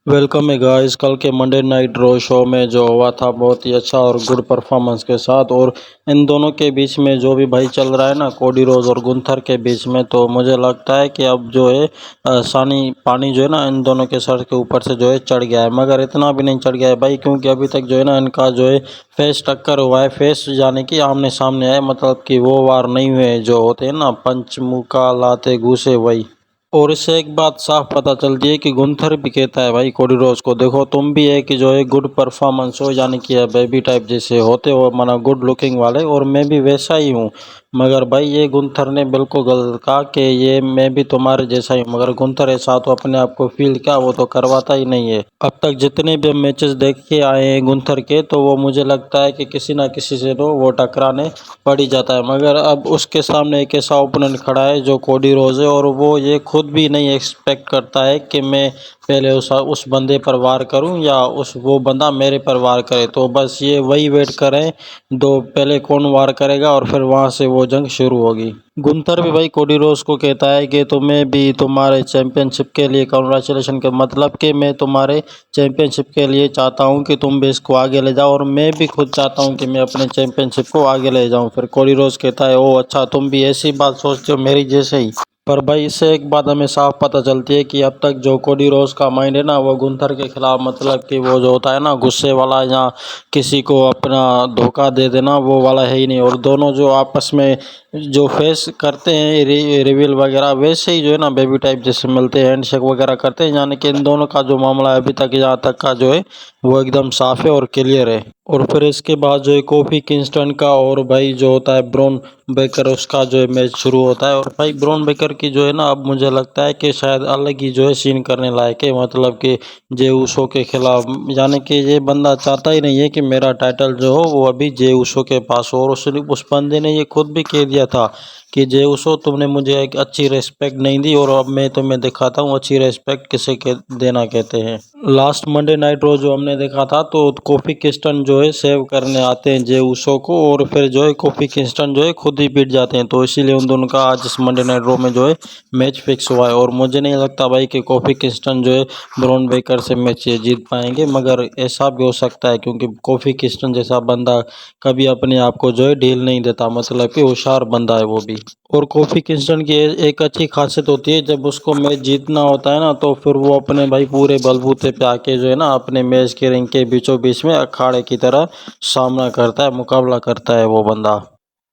Welcome है guys. कल के मंडे नाइट ड्रॉ शो में जो हुआ था बहुत ही अच्छा और गुड परफॉर्मेंस के साथ, और इन दोनों के बीच में जो भी भाई चल रहा है ना, कोडी रोज और गुंथर के बीच में, तो मुझे लगता है कि अब जो है सानी पानी जो है ना इन दोनों के सर के ऊपर से जो है चढ़ गया है, मगर इतना भी नहीं चढ़ गया है भाई, क्योंकि अभी तक जो है ना इनका जो है फेस टक्कर हुआ है। फेस यानी कि आमने सामने है, मतलब कि वो वार नहीं हुए जो होते हैं ना पंचमुखा लाते घुसे वही। और इससे एक बात साफ पता चलती है कि गुंथर भी कहता है भाई कोडी रोज को, देखो तुम भी है कि जो है गुड परफॉर्मेंस हो, यानी कि बेबी टाइप जैसे होते हो, माना गुड लुकिंग वाले, और मैं भी वैसा ही हूँ। मगर भाई ये गुंथर ने बिल्कुल गलत कहा कि ये मैं भी तुम्हारे जैसा ही हूँ, मगर गुंथर ऐसा तो अपने आप को फील क्या वो तो करवाता ही नहीं है। अब तक जितने भी मैचेस देख के आए हैं गुंथर के, तो वो मुझे लगता है कि किसी ना किसी से तो वो टकराने पड़ ही जाता है, मगर अब उसके सामने एक ऐसा ओपोनेंट खड़ा है जो कोडी रोज है, और वो ये खुद भी नहीं एक्सपेक्ट करता है कि मैं पहले उस बंदे पर वार करूं या वो बंदा मेरे पर वार करे, तो बस ये वही वेट करें दो पहले कौन वार करेगा, और फिर वहां से वो जंग शुरू होगी। गुंथर भी भाई कोडी रोज को कहता है कि तुम्हें भी तुम्हारे चैंपियनशिप के लिए कॉन्ग्रेचुलेशन, के मतलब कि मैं तुम्हारे चैंपियनशिप के लिए चाहता हूं कि तुम भी इसको आगे ले जाओ, और मैं भी खुद चाहता हूं कि मैं अपने चैंपियनशिप को आगे ले जाऊं। फिर कोडी रोज कहता है ओ अच्छा, तुम भी ऐसी बात सोचते हो मेरी जैसे ही। पर भाई इससे एक बात हमें साफ पता चलती है कि अब तक जो कोडी रोज का माइंड है ना वो गुंथर के खिलाफ, मतलब कि वो जो होता है ना गुस्से वाला या किसी को अपना धोखा दे देना, वो वाला है ही नहीं। और दोनों जो आपस में जो फेस करते हैं रिवील वगैरह, वैसे ही जो है ना बेबी टाइप जैसे मिलते हैं, हैंडशेक वगैरह करते हैं, यानी कि इन दोनों का जो मामला है अभी तक यहाँ तक का जो है वो एकदम साफ है और क्लियर है। और फिर इसके बाद जो है कोफी किंगस्टन का और भाई जो होता है ब्रॉन बेकर, उसका जो है मैच शुरू होता है। और भाई ब्रॉन बेकर की जो है ना अब मुझे लगता है कि शायद अलग ही जो है सीन करने लायक है, मतलब कि जे उसो के खिलाफ, यानी कि ये बंदा चाहता ही नहीं है कि मेरा टाइटल जो हो वो अभी जे उसो के पास हो। और उस बंदे ने ये खुद भी कह दिया था कि जे उसो तुमने मुझे एक अच्छी रेस्पेक्ट नहीं दी, और अब मैं तुम्हें दिखाता हूँ अच्छी रेस्पेक्ट किसे देना कहते हैं। लास्ट मंडे नाइट रो जो हमने देखा था, तो कोफी किंगस्टन जो है सेव करने आते हैं जे उसो को, और फिर जो है कोफी किंगस्टन जो है खुद ही पीट जाते हैं, तो इसीलिए उन दोनों का आज इस मंडे नाइट रो में जो है मैच फिक्स हुआ है। और मुझे नहीं लगता भाई कि कोफी किंगस्टन जो है ब्रॉन बेकर से मैच जीत पाएंगे, मगर ऐसा भी हो सकता है क्योंकि कोफी किंगस्टन जैसा बंदा कभी अपने आप को जो है ढील नहीं देता, मतलब कि होशियार बंदा है वो भी। और कोफी किंगस्टन की एक अच्छी खासियत होती है, जब उसको मैच जीतना होता है ना, तो फिर वो अपने भाई पूरे बलबूते पे आके जो है ना अपने मैच के रिंग के बीचों बीच में अखाड़े की तरह सामना करता है, मुकाबला करता है वो बंदा।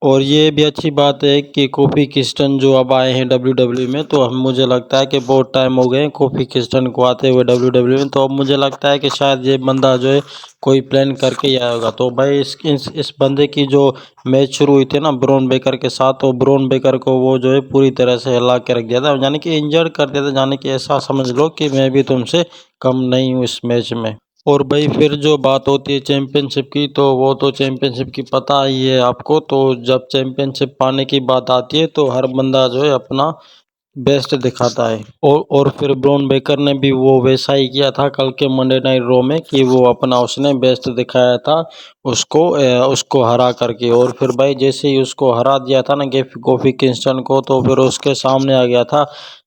और ये भी अच्छी बात है कि कोफी किंगस्टन जो अब आए हैं डब्ल्यू में, तो हम मुझे लगता है कि बहुत टाइम हो गए कोफी किंगस्टन को आते हुए डब्ल्यू में, तो अब मुझे लगता है कि शायद ये बंदा जो है कोई प्लान करके ही आएगा। तो भाई इस बंदे की जो मैच शुरू हुई थी ना ब्रॉन बेकर के साथ, तो ब्रॉन बेकर को वो जो है पूरी तरह से हिला के रख दिया था, यानी कि इंजर्ड कर दिया था, यानी कि ऐसा समझ लो कि मैं भी तुमसे कम नहीं हूँ इस मैच में। और भाई फिर जो बात होती है चैंपियनशिप की, तो वो तो चैंपियनशिप की पता ही है आपको, तो जब चैंपियनशिप पाने की बात आती है तो हर बंदा जो है अपना बेस्ट दिखाता है। और फिर ब्रॉन बेकर ने भी वो वैसा ही किया था कल के मंडे नाइट रो में, कि वो अपना उसने बेस्ट दिखाया था उसको हरा करके। और फिर भाई जैसे ही उसको हरा दिया था ना कोफी किंगस्टन को, तो फिर उसके सामने आ गया था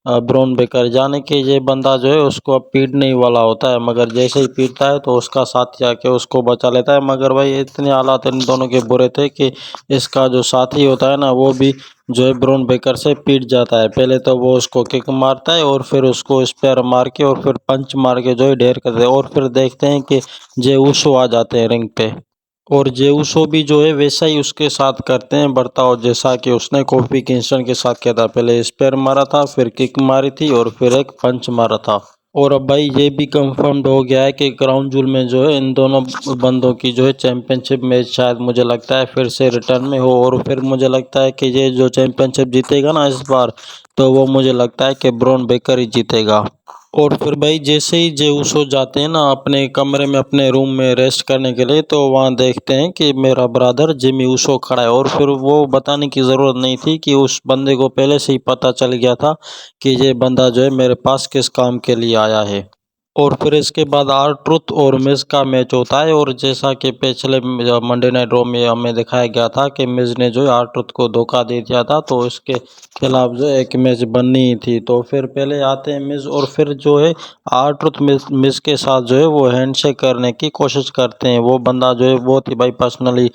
ब्रॉन बेकर, जाने कि ये बंदा जो है उसको अब पीटने ही वाला होता है, मगर जैसे ही पीटता है तो उसका साथी आके उसको बचा लेता है। मगर भाई इतने हालात इन दोनों के बुरे थे कि इसका जो साथी होता है ना वो भी जो है ब्रॉन बेकर से पीट जाता है। पहले तो वो उसको किक मारता है, और फिर उसको स्पेयर मार के और फिर पंच मार के जो है ढेर करते हैं, और फिर देखते हैं कि जे उसो आ जाते हैं रिंग पे। और जे उसो भी जो है वैसा ही उसके साथ करते हैं बर्ताव, जैसा कि उसने कोफी किंगस्टन के साथ किया था। पहले स्पेयर मारा था, फिर किक मारी थी, और फिर एक पंच मारा था। और अब भाई ये भी कंफर्म्ड हो गया है कि क्राउन जूल में जो है इन दोनों बंदों की जो है चैंपियनशिप मैच शायद मुझे लगता है फिर से रिटर्न में हो, और फिर मुझे लगता है कि ये जो चैंपियनशिप जीतेगा ना इस बार, तो वो मुझे लगता है कि ब्रॉन बेकर ही जीतेगा। और फिर भाई जैसे ही जे उसो जाते हैं ना अपने कमरे में अपने रूम में रेस्ट करने के लिए, तो वहाँ देखते हैं कि मेरा ब्रदर जिमी उसो खड़ा है। और फिर वो बताने की ज़रूरत नहीं थी कि उस बंदे को पहले से ही पता चल गया था कि ये बंदा जो है मेरे पास किस काम के लिए आया है। और फिर इसके बाद आर ट्रुथ और मिज का मैच होता है। और जैसा कि पिछले मंडे नाइट रॉ में हमें दिखाया गया था कि मिज ने जो है आर ट्रुथ को धोखा दे दिया था, तो इसके खिलाफ जो है एक मैच बननी ही थी। तो फिर पहले आते हैं मिज, और फिर जो है आर ट्रुथ मिज के साथ जो है वो हैंडशेक करने की कोशिश करते हैं। वो बंदा जो है बहुत ही भाई पर्सनली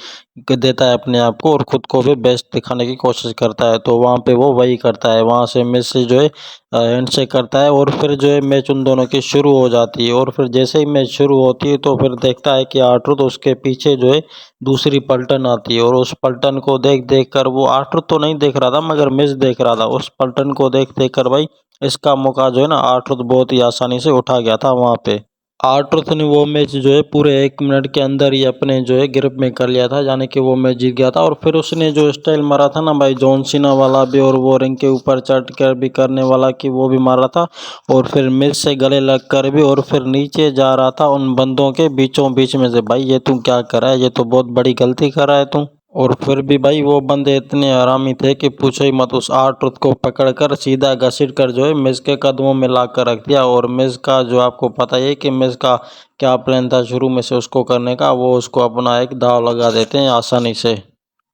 देता है अपने आप को, और ख़ुद को भी बेस्ट दिखाने की कोशिश करता है। तो वहाँ पे वो वही करता है, वहाँ से मिज से जो है हैंडशेक करता है। और फिर जो है मैच उन दोनों की शुरू हो जाती है। और फिर जैसे ही मैच शुरू होती है तो फिर देखता है कि आर्ट्रुथ उसके पीछे जो है दूसरी पलटन आती है, और उस पलटन को देख देख कर वो आर्ट्रुथ तो नहीं देख रहा था मगर मिस देख रहा था। उस पलटन को देख देख कर भाई इसका मौका जो है ना आर्ट्रुथ बहुत ही आसानी से उठा गया था वहाँ पे। आर्ट्रुथ ने वो मैच जो है पूरे 1 मिनट के अंदर ही अपने जो है ग्रिप में कर लिया था, यानी कि वो मैच जीत गया था। और फिर उसने जो स्टाइल मारा था ना भाई जॉन सीना वाला भी, और वो रिंग के ऊपर चढ़ कर भी करने वाला कि वो भी मारा था, और फिर मिज से गले लग कर भी, और फिर नीचे जा रहा था उन बंदों के बीचों बीच में से। भाई ये तू क्या कर रहा है, ये तो बहुत बड़ी गलती कर रहा है तू। और फिर भी भाई वो बंदे इतने हरामी थे कि पूछो ही मत। उस आर ट्रुथ को पकड़कर सीधा घसीट कर जो है मिज के कदमों में ला कर रख दिया। और मिज का जो आपको पता ही है कि मिज का क्या प्लान था शुरू में से उसको करने का, वो उसको अपना एक दाव लगा देते हैं आसानी से।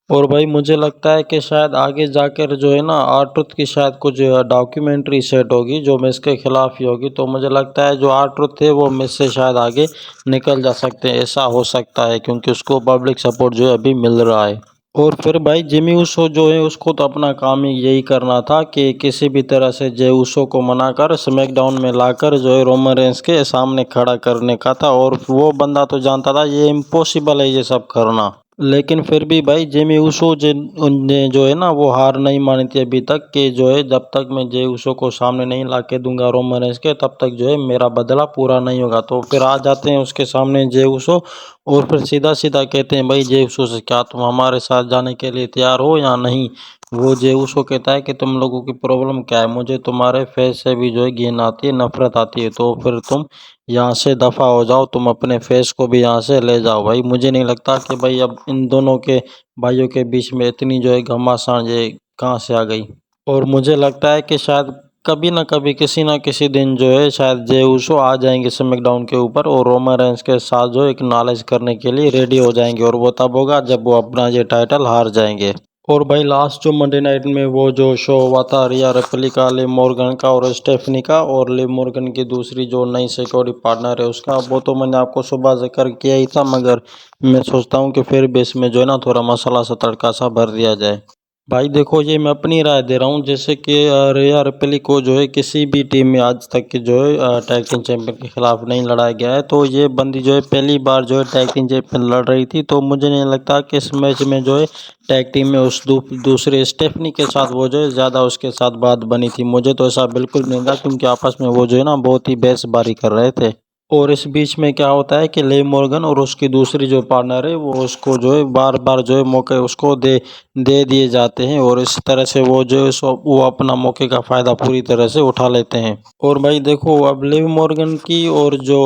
और भाई मुझे लगता है कि शायद आगे जाकर जो है ना आर ट्रुथ की शायद कुछ डॉक्यूमेंट्री सेट होगी जो मिस के खिलाफ ही होगी। तो मुझे लगता है जो आर ट्रुथ है वो मिस से शायद आगे निकल जा सकते हैं, ऐसा हो सकता है, क्योंकि उसको पब्लिक सपोर्ट जो है अभी मिल रहा है। और फिर भाई जिमी ऊसो जो है उसको तो अपना काम ही यही करना था कि किसी भी तरह से जे ऊसो को मनाकर स्मैकडाउन में लाकर जो है रोमन रेंस के सामने खड़ा करने का था। और वो बंदा तो जानता था ये इम्पॉसिबल है ये सब करना, लेकिन फिर भी भाई जेमी ऊसो ने जो है ना वो हार नहीं मानी थी अभी तक, कि जो है जब तक मैं जे ऊसो को सामने नहीं ला के दूंगा रोमन रेंस के, तब तक जो है मेरा बदला पूरा नहीं होगा। तो फिर आ जाते हैं उसके सामने जे ऊसो, और फिर सीधा सीधा कहते हैं भाई जे ऊसो से क्या तुम हमारे साथ जाने के लिए तैयार हो या नहीं। वो जे ऊसो कहता है कि तुम लोगों की प्रॉब्लम क्या है, मुझे तुम्हारे फेस से भी जो है घिन आती है, नफरत आती है, तो फिर तुम यहाँ से दफ़ा हो जाओ, तुम अपने फेस को भी यहाँ से ले जाओ। भाई मुझे नहीं लगता कि भाई अब इन दोनों के भाइयों के बीच में इतनी जो है घमासान ये कहाँ से आ गई। और मुझे लगता है कि शायद कभी ना कभी किसी ना किसी दिन जो है शायद जे ऊसो आ जाएंगे स्मैकडाउन के ऊपर, और रोमन रेंस के साथ जो एक नॉलेज करने के लिए रेडी हो जाएंगे। और वो तब होगा जब वो अपना ये टाइटल हार जाएंगे। और भाई लास्ट जो मंडे नाइट में वो जो शो हुआ था रिया रिप्ली का, लिव मॉर्गन का और स्टेफनी का, और लिव मॉर्गन की दूसरी जो नई सिक्योरिटी पार्टनर है उसका, वो तो मैंने आपको सुबह जिक्र किया ही था, मगर मैं सोचता हूँ कि फिर भी इसमें जो है ना थोड़ा मसाला सा तड़का सा भर दिया जाए। भाई देखो ये मैं अपनी राय दे रहा हूँ, जैसे कि रिया रिप्ली को जो है किसी भी टीम में आज तक के जो है टैग टीम चैंपियन के खिलाफ नहीं लड़ाया गया है। तो ये बंदी जो है पहली बार जो है टैग टीम चैंपियन लड़ रही थी। तो मुझे नहीं लगता कि इस मैच में जो है टैग टीम में उस दूसरे स्टेफनी के साथ वो जो है ज़्यादा उसके साथ बात बनी थी। मुझे तो ऐसा बिल्कुल नहीं लगा, क्योंकि आपस में वो जो है ना बहुत ही बहसबारी कर रहे थे। और इस बीच में क्या होता है कि लिव मॉर्गन और उसकी दूसरी जो पार्टनर है वो उसको जो है बार बार जो है मौके उसको दे दे दिए जाते हैं, और इस तरह से वो जो है वो अपना मौके का फ़ायदा पूरी तरह से उठा लेते हैं। और भाई देखो अब लिव मॉर्गन की और जो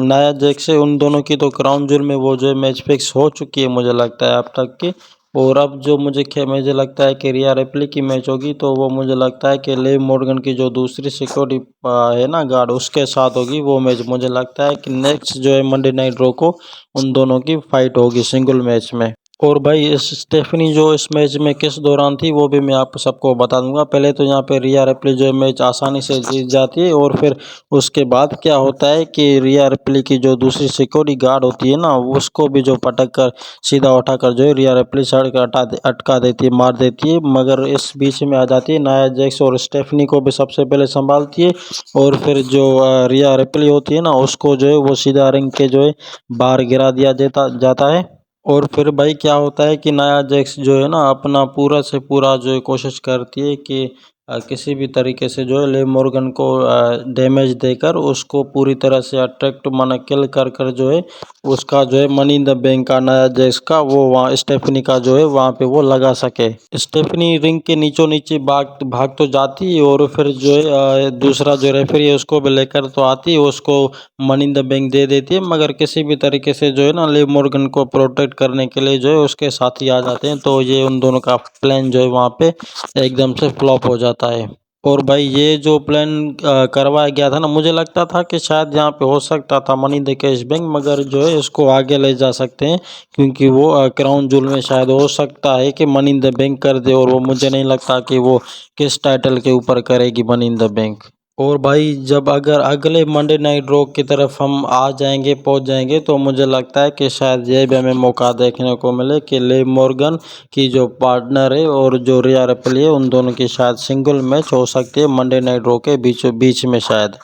नाया जैक्स है उन दोनों की तो क्राउन ज्वेल में वो जो है मैच फिक्स हो चुकी है मुझे लगता है अब तक की। और अब जो मुझे लगता है कि रिया रिप्ली की मैच होगी, तो वो मुझे लगता है कि लिव मॉर्गन की जो दूसरी सिक्योरिटी है ना गार्ड उसके साथ होगी वो मैच। मुझे लगता है कि नेक्स्ट जो है मंडे नाइट रो को उन दोनों की फाइट होगी सिंगल मैच में। और भाई इस स्टेफनी जो इस मैच में किस दौरान थी वो भी मैं आप सबको बता दूंगा। पहले तो यहाँ पे रिया रिप्ली जो है मैच आसानी से जीत जाती है, और फिर उसके बाद क्या होता है कि रिया रिप्ली की जो दूसरी सिक्योरिटी गार्ड होती है ना उसको भी जो पटक कर सीधा उठाकर जो है रिया रिप्ली सड़क अटका देती है, मार देती है। मगर इस बीच में आ जाती है नाया जैक्स और स्टेफनी को भी सबसे पहले संभालती है, और फिर जो रिया रिप्ली होती है ना उसको जो है वो सीधा रिंग के जो है बाहर गिरा दिया जाता है। और फिर भाई क्या होता है कि नाया जैक्स जो है ना अपना पूरा से पूरा जो है कोशिश करती है कि किसी भी तरीके से जो है लिव मॉर्गन को डैमेज देकर उसको पूरी तरह से अट्रैक्ट माना किल कर कर जो है उसका जो है मनी इन द बैंक का नाया जैक्स का वो वहाँ स्टेफनी का जो है वहाँ पे वो लगा सके। स्टेफनी रिंग के नीचों नीचे भाग भाग तो जाती है, और फिर जो है दूसरा जो रेफरी है उसको भी लेकर तो आती है, उसको मनी इन द बैंक दे देती है, मगर किसी भी तरीके से जो है ना लिव मॉर्गन को प्रोटेक्ट करने के लिए जो है उसके साथ ही आ जाते हैं। तो ये उन दोनों का प्लान जो है वहाँ पे एकदम से फ्लॉप हो जाता है। और भाई ये जो प्लान करवाया गया था ना, मुझे लगता था कि शायद यहाँ पे हो सकता था मनी द कैश बैंक, मगर जो है इसको आगे ले जा सकते हैं, क्योंकि वो क्राउन जूल में शायद हो सकता है कि मनी इन द बैंक कर दे, और वो मुझे नहीं लगता कि वो किस टाइटल के ऊपर करेगी मनी इन द बैंक। और भाई जब अगर अगले मंडे नाइट रॉक की तरफ हम आ जाएंगे, पहुंच जाएंगे, तो मुझे लगता है कि शायद ये भी हमें मौका देखने को मिले कि लिव मॉर्गन की जो पार्टनर है और जो रिया रिप्ली है, उन दोनों की शायद सिंगल मैच हो सकती है मंडे नाइट रॉ के बीच में शायद।